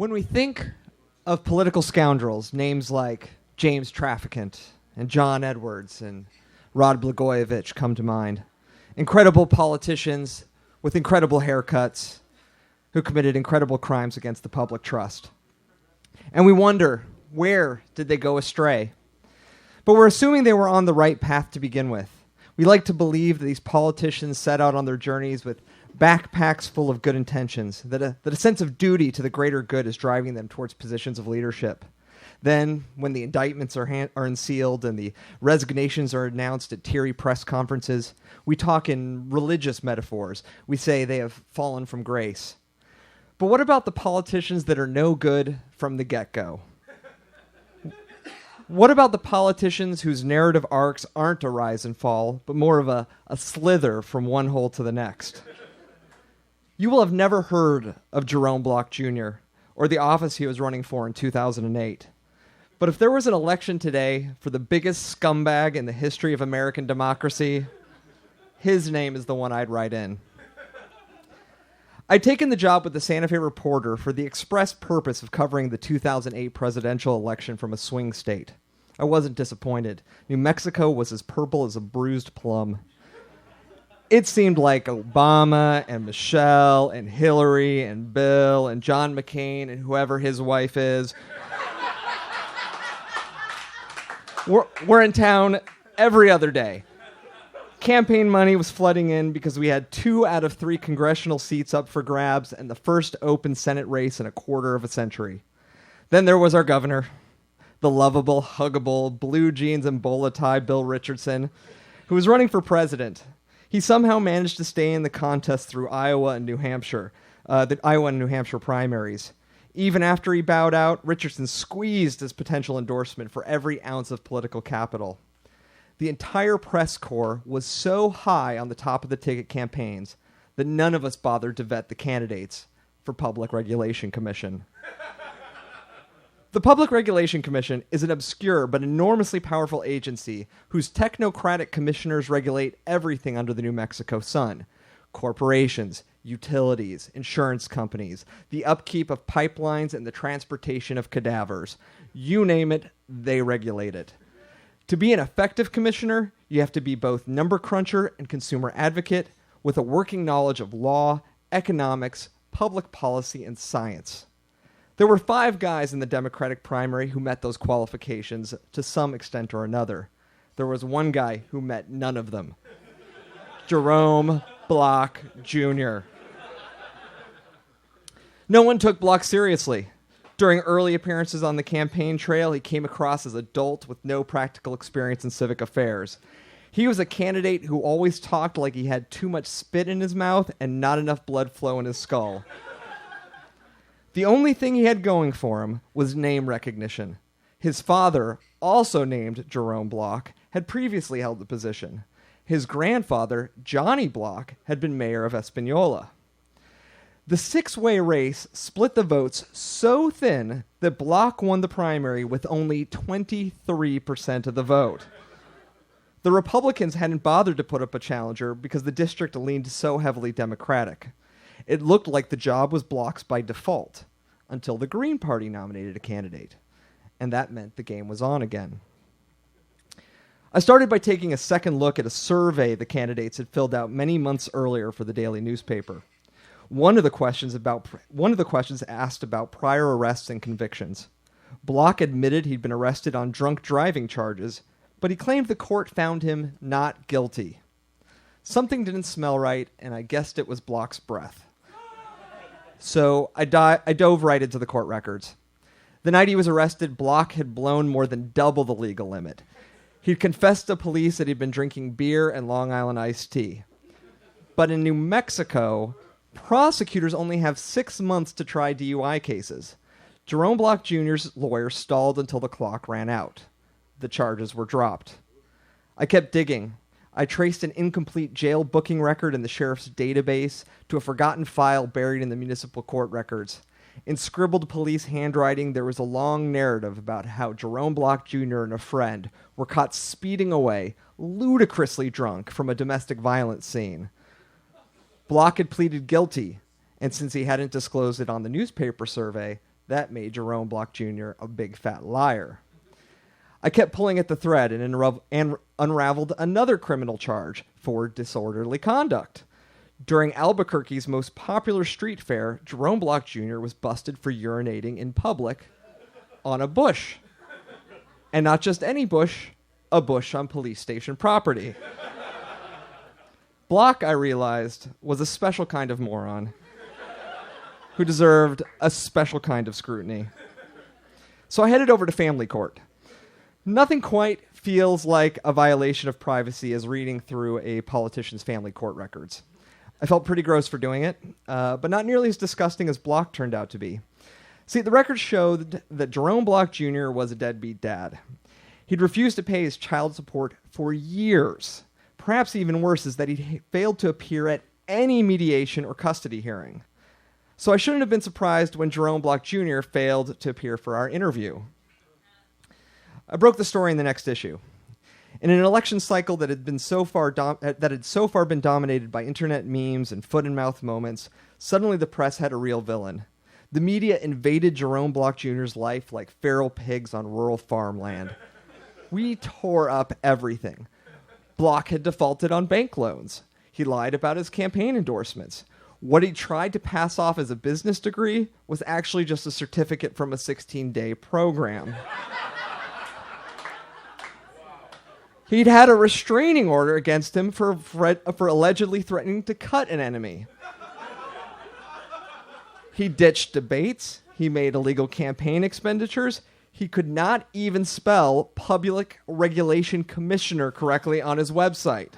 When we think of political scoundrels, names like James Traficant and John Edwards and Rod Blagojevich come to mind. Incredible politicians with incredible haircuts who committed incredible crimes against the public trust. And we wonder, where did they go astray? But we're assuming they were on the right path to begin with. We like to believe that these politicians set out on their journeys with backpacks full of good intentions, that a sense of duty to the greater good is driving them towards positions of leadership. Then, when the indictments are unsealed and the resignations are announced at teary press conferences, we talk in religious metaphors. We say they have fallen from grace. But what about the politicians that are no good from the get-go? What about the politicians whose narrative arcs aren't a rise and fall, but more of a slither from one hole to the next? You will have never heard of Jerome Block Jr. or the office he was running for in 2008. But if there was an election today for the biggest scumbag in the history of American democracy, his name is the one I'd write in. I'd taken the job with the Santa Fe Reporter for the express purpose of covering the 2008 presidential election from a swing state. I wasn't disappointed. New Mexico was as purple as a bruised plum. It seemed like Obama and Michelle and Hillary and Bill and John McCain and whoever his wife is were in town every other day. Campaign money was flooding in because we had 2 out of 3 congressional seats up for grabs and the first open Senate race in a quarter of a century. Then there was our governor, the lovable, huggable, blue jeans and bowler tie Bill Richardson, who was running for president. He somehow managed to stay in the contest through Iowa and New Hampshire, the Iowa and New Hampshire primaries. Even after he bowed out, Richardson squeezed his potential endorsement for every ounce of political capital. The entire press corps was so high on the top of the ticket campaigns that none of us bothered to vet the candidates for Public Regulation Commission. The Public Regulation Commission is an obscure but enormously powerful agency whose technocratic commissioners regulate everything under the New Mexico sun. Corporations, utilities, insurance companies, the upkeep of pipelines, and the transportation of cadavers. You name it, they regulate it. To be an effective commissioner, you have to be both number cruncher and consumer advocate with a working knowledge of law, economics, public policy, and science. There were 5 guys in the Democratic primary who met those qualifications to some extent or another. There was one guy who met none of them. Jerome Block Jr. No one took Block seriously. During early appearances on the campaign trail, he came across as an adult with no practical experience in civic affairs. He was a candidate who always talked like he had too much spit in his mouth and not enough blood flow in his skull. The only thing he had going for him was name recognition. His father, also named Jerome Block, had previously held the position. His grandfather, Johnny Block, had been mayor of Espanola. The 6-way race split the votes so thin that Block won the primary with only 23% of the vote. The Republicans hadn't bothered to put up a challenger because the district leaned so heavily Democratic. It looked like the job was Block's by default, until the Green Party nominated a candidate. And that meant the game was on again. I started by taking a second look at a survey the candidates had filled out many months earlier for the daily newspaper. One of the questions asked about prior arrests and convictions. Block admitted he'd been arrested on drunk driving charges, but he claimed the court found him not guilty. Something didn't smell right, and I guessed it was Block's breath. So I dove right into the court records. The night he was arrested, Block had blown more than double the legal limit. He'd confessed to police that he'd been drinking beer and Long Island iced tea. But in New Mexico, prosecutors only have 6 months to try DUI cases. Jerome Block Jr.'s lawyer stalled until the clock ran out. The charges were dropped. I kept digging. I traced an incomplete jail booking record in the sheriff's database to a forgotten file buried in the municipal court records. In scribbled police handwriting, there was a long narrative about how Jerome Block Jr. and a friend were caught speeding away, ludicrously drunk, from a domestic violence scene. Block had pleaded guilty, and since he hadn't disclosed it on the newspaper survey, That made Jerome Block Jr. a big fat liar. I kept pulling at the thread and unraveled another criminal charge for disorderly conduct. During Albuquerque's most popular street fair, Jerome Block Jr. was busted for urinating in public on a bush. And not just any bush, a bush on police station property. Block, I realized, was a special kind of moron who deserved a special kind of scrutiny. So I headed over to family court. Nothing quite feels like a violation of privacy as reading through a politician's family court records. I felt pretty gross for doing it, but not nearly as disgusting as Block turned out to be. See, the records showed that Jerome Block Jr. was a deadbeat dad. He'd refused to pay his child support for years. Perhaps even worse is that he failed to appear at any mediation or custody hearing. So I shouldn't have been surprised when Jerome Block Jr. failed to appear for our interview. I broke the story in the next issue. In an election cycle that had so far been dominated by internet memes and foot-and-mouth moments, suddenly the press had a real villain. The media invaded Jerome Block Jr.'s life like feral pigs on rural farmland. We tore up everything. Block had defaulted on bank loans. He lied about his campaign endorsements. What he tried to pass off as a business degree was actually just a certificate from a 16-day program. He'd had a restraining order against him for allegedly threatening to cut an enemy. He ditched debates. He made illegal campaign expenditures. He could not even spell Public Regulation Commissioner correctly on his website.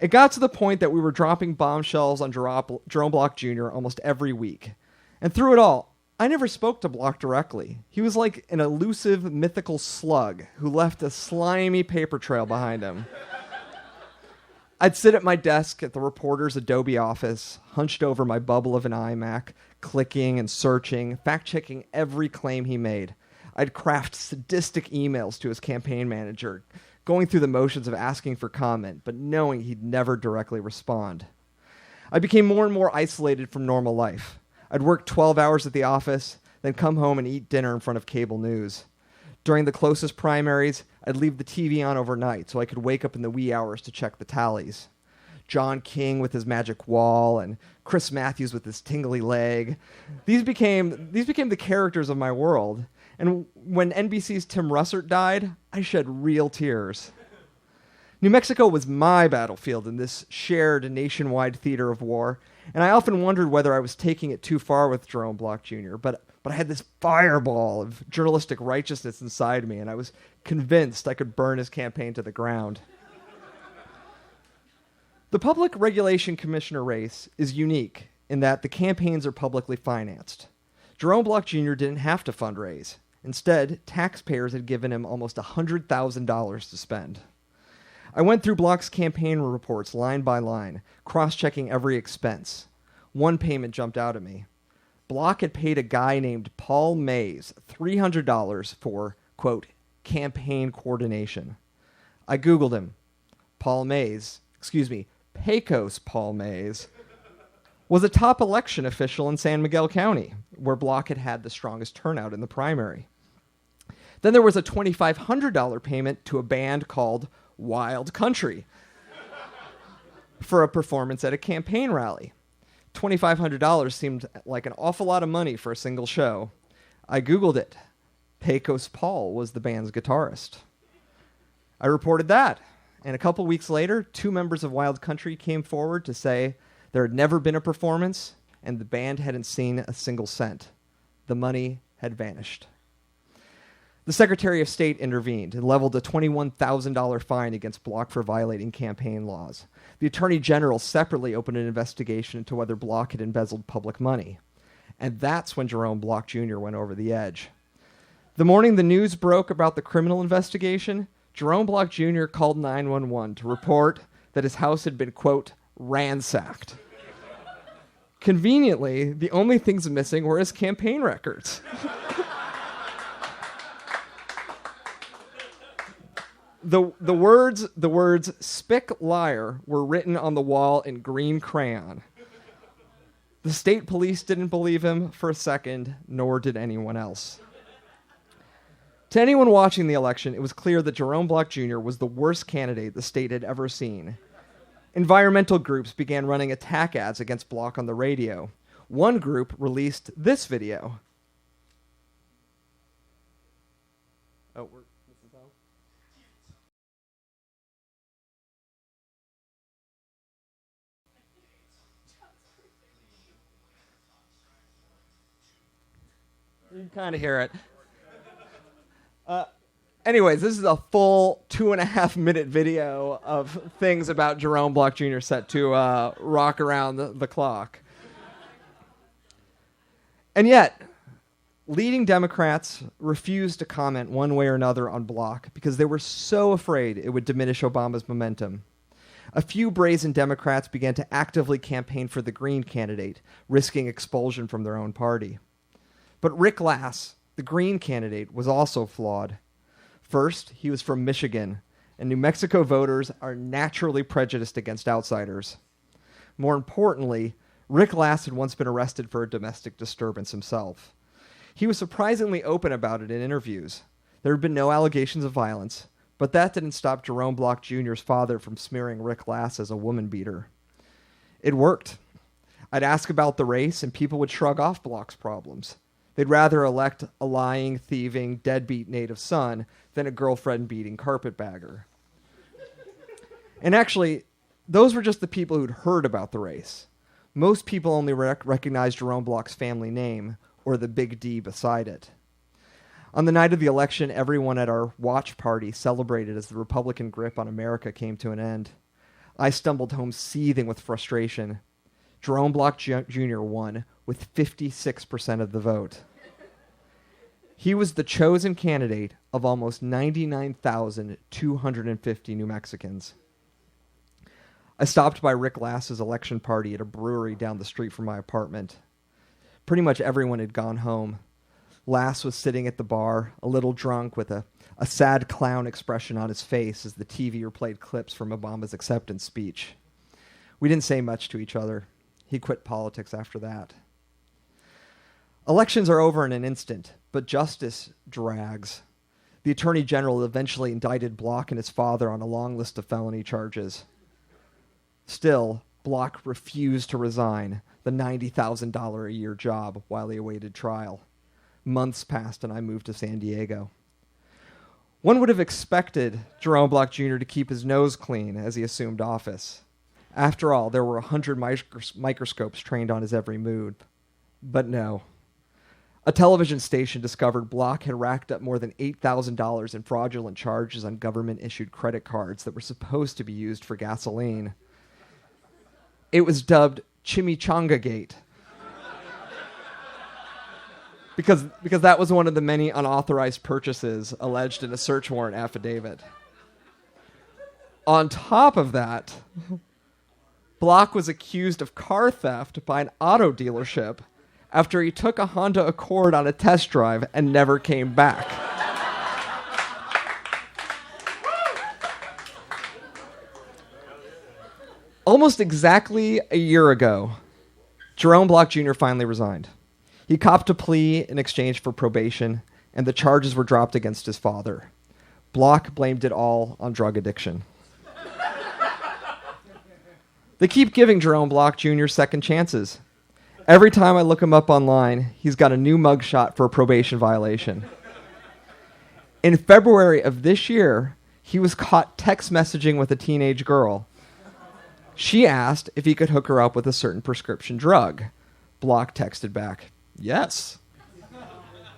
It got to the point that we were dropping bombshells on Jerome Block Jr. almost every week. And through it all, I never spoke to Block directly. He was like an elusive, mythical slug who left a slimy paper trail behind him. I'd sit at my desk at the reporter's Adobe office, hunched over my bubble of an iMac, clicking and searching, fact-checking every claim he made. I'd craft sadistic emails to his campaign manager, going through the motions of asking for comment, but knowing he'd never directly respond. I became more and more isolated from normal life. I'd work 12 hours at the office, then come home and eat dinner in front of cable news. During the closest primaries, I'd leave the TV on overnight so I could wake up in the wee hours to check the tallies. John King with his magic wall and Chris Matthews with his tingly leg. These became the characters of my world. And when NBC's Tim Russert died, I shed real tears. New Mexico was my battlefield in this shared nationwide theater of war, and I often wondered whether I was taking it too far with Jerome Block Jr., but I had this fireball of journalistic righteousness inside me, and I was convinced I could burn his campaign to the ground. The Public Regulation Commissioner race is unique in that the campaigns are publicly financed. Jerome Block Jr. didn't have to fundraise. Instead, taxpayers had given him almost $100,000 to spend. I went through Block's campaign reports line by line, cross-checking every expense. One payment jumped out at me. Block had paid a guy named Paul Mays $300 for, quote, campaign coordination. I Googled him. Pecos Paul Mays was a top election official in San Miguel County, where Block had had the strongest turnout in the primary. Then there was a $2,500 payment to a band called Wild Country for a performance at a campaign rally. $2,500 seemed like an awful lot of money for a single show. I Googled it. Pecos Paul was the band's guitarist. I reported that, and a couple weeks later, 2 members of Wild Country came forward to say there had never been a performance and the band hadn't seen a single cent. The money had vanished. The Secretary of State intervened and leveled a $21,000 fine against Block for violating campaign laws. The Attorney General separately opened an investigation into whether Block had embezzled public money. And that's when Jerome Block Jr. went over the edge. The morning the news broke about the criminal investigation, Jerome Block Jr. called 911 to report that his house had been, quote, ransacked. Conveniently, the only things missing were his campaign records. The words "spick liar" were written on the wall in green crayon. The state police didn't believe him for a second, nor did anyone else. To anyone watching the election, it was clear that Jerome Block Jr. was the worst candidate the state had ever seen. Environmental groups began running attack ads against Block on the radio. One group released this video. Oh, this is how. You can kind of hear it. Anyways, this is a full 2.5-minute video of things about Jerome Block Jr. set to rock around the clock. And yet, leading Democrats refused to comment one way or another on Block because they were so afraid it would diminish Obama's momentum. A few brazen Democrats began to actively campaign for the Green candidate, risking expulsion from their own party. But Rick Lass, the Green candidate, was also flawed. First, he was from Michigan, and New Mexico voters are naturally prejudiced against outsiders. More importantly, Rick Lass had once been arrested for a domestic disturbance himself. He was surprisingly open about it in interviews. There had been no allegations of violence, but that didn't stop Jerome Block Jr.'s father from smearing Rick Lass as a woman beater. It worked. I'd ask about the race, and people would shrug off Block's problems. They'd rather elect a lying, thieving, deadbeat native son than a girlfriend-beating carpetbagger. And actually, those were just the people who'd heard about the race. Most people only recognized Jerome Block's family name or the big D beside it. On the night of the election, everyone at our watch party celebrated as the Republican grip on America came to an end. I stumbled home seething with frustration. Jerome Block Jr. won with 56% of the vote. He was the chosen candidate of almost 99,250 New Mexicans. I stopped by Rick Lass's election party at a brewery down the street from my apartment. Pretty much everyone had gone home. Lass was sitting at the bar, a little drunk, with a sad clown expression on his face as the TV replayed clips from Obama's acceptance speech. We didn't say much to each other. He quit politics after that. Elections are over in an instant, but justice drags. The Attorney General eventually indicted Block and his father on a long list of felony charges. Still, Block refused to resign the $90,000 a year job while he awaited trial. Months passed and I moved to San Diego. One would have expected Jerome Block Jr. to keep his nose clean as he assumed office. After all, there were 100 microscopes trained on his every move. But no. A television station discovered Block had racked up more than $8,000 in fraudulent charges on government-issued credit cards that were supposed to be used for gasoline. It was dubbed Chimichanga Gate. Because that was one of the many unauthorized purchases alleged in a search warrant affidavit. On top of that, Block was accused of car theft by an auto dealership after he took a Honda Accord on a test drive and never came back. Almost exactly a year ago, Jerome Block Jr. finally resigned. He copped a plea in exchange for probation, and the charges were dropped against his father. Block blamed it all on drug addiction. They keep giving Jerome Block Jr. second chances. Every time I look him up online, he's got a new mugshot for a probation violation. In February of this year, he was caught text messaging with a teenage girl. She asked if he could hook her up with a certain prescription drug. Block texted back, "Yes."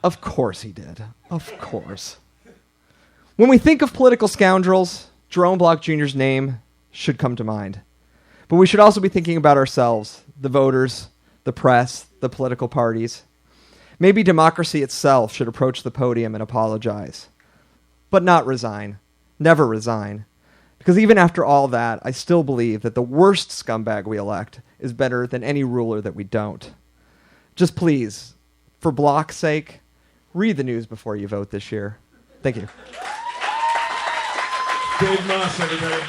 Of course he did. Of course. When we think of political scoundrels, Jerome Block Jr.'s name should come to mind. But we should also be thinking about ourselves, the voters, the press, the political parties. Maybe democracy itself should approach the podium and apologize. But not resign. Never resign. Because even after all that, I still believe that the worst scumbag we elect is better than any ruler that we don't. Just please, for Block's sake, read the news before you vote this year. Thank you. Dave Maass, everybody.